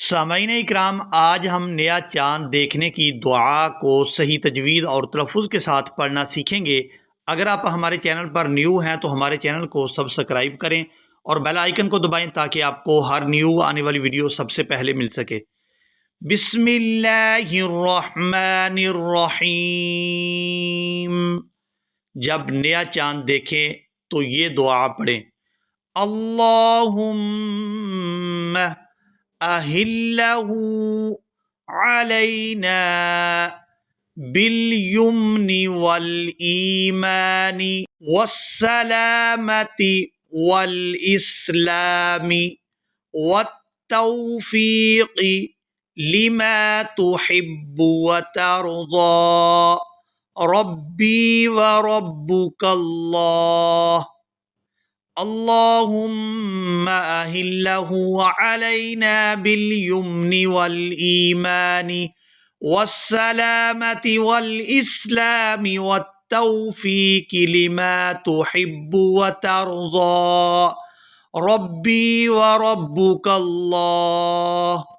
سامعین اکرام، آج ہم نیا چاند دیکھنے کی دعا کو صحیح تجوید اور تلفظ کے ساتھ پڑھنا سیکھیں گے۔ اگر آپ ہمارے چینل پر نیو ہیں تو ہمارے چینل کو سبسکرائب کریں اور بیل آئیکن کو دبائیں تاکہ آپ کو ہر نیو آنے والی ویڈیو سب سے پہلے مل سکے۔ بسم اللہ الرحمن الرحیم۔ جب نیا چاند دیکھیں تو یہ دعا پڑھیں: اللہم أهله علينا باليمن والإيمان والسلامة والإسلام والتوفيق لما تحب وترضى ربي وربك الله اللهم أهله علينا باليمن والإيمان والسلامة والإسلام والتوفيق لما تحب وترضى ربي وربك الله